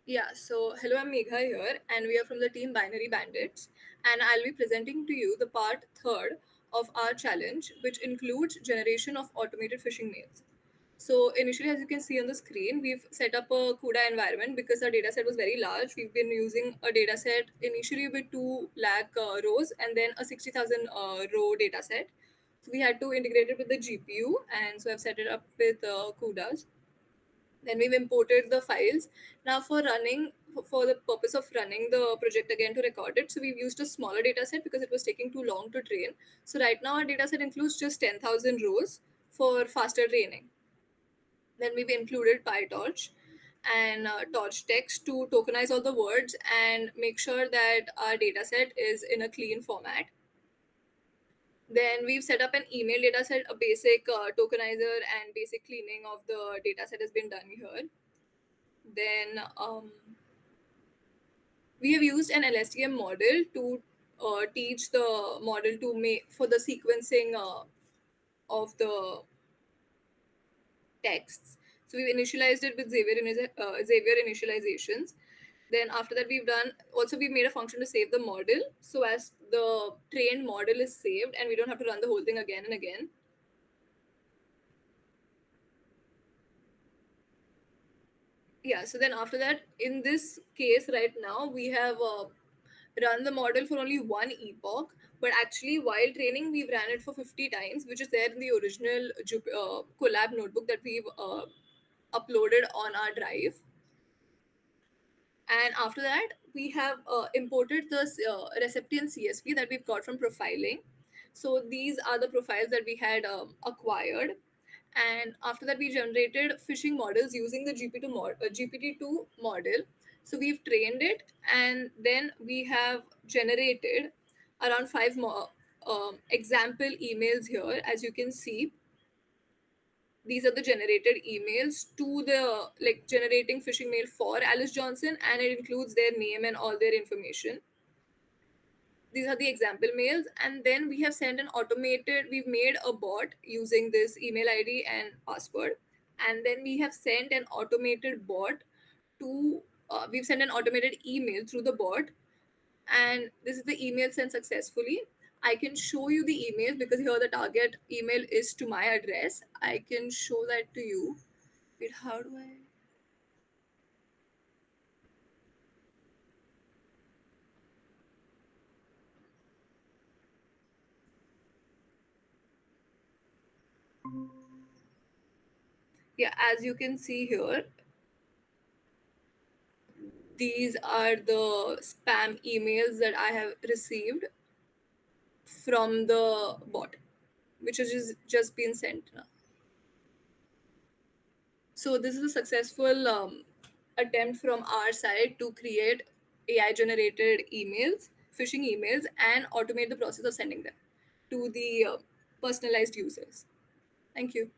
Yeah, so hello, I'm Megha here, and we are from the team Binary Bandits, and I'll be presenting to you the part third of our challenge, which includes generation of automated phishing mails. So initially, as you can see on the screen, we've set up a CUDA environment because our data set was very large. We've been using a data set initially with 2 lakh rows and then a 60,000 row data set. So we had to integrate it with the GPU, and so I've set it up with CUDAs. Then we've imported the files. Now for the purpose of running the project again to record it, so we've used a smaller data set because it was taking too long to train. So right now our data set includes just 10,000 rows for faster training. Then we've included PyTorch and Torch text to tokenize all the words and make sure that our data set is in a clean format. Then we've set up an email data set, a basic tokenizer and basic cleaning of the data set has been done here. Then we have used an LSTM model to teach the model to make for the sequencing of the texts. So we've initialized it with Xavier initializations. Then after that, we've made a function to save the model. So as the trained model is saved, and we don't have to run the whole thing again and again. Yeah. So then after that, in this case, right now we have run the model for only one epoch, but actually while training we've ran it for 50 times, which is there in the original collab notebook that we've uploaded on our drive. And after that we have imported the reception CSV that we've got from profiling. So these are the profiles that we had acquired. And after that we generated phishing models using the GPT-2 model. So we've trained it, and then we have generated around five more example emails here. As you can see, these are the generated emails to the like generating phishing mail for Alice Johnson, and it includes their name and all their information. These are the example mails, and then we've made a bot using this email ID and password, and then we have sent an automated bot to we've sent an automated email through the bot, and this is the email sent successfully. I can show you the email because here the target email is to my address. I can show that to you. Wait, how do I? Yeah, as you can see here, these are the spam emails that I have received from the bot, which has just been sent now. So this is a successful attempt from our side to create AI generated emails, phishing emails, and automate the process of sending them to the personalized users. Thank you.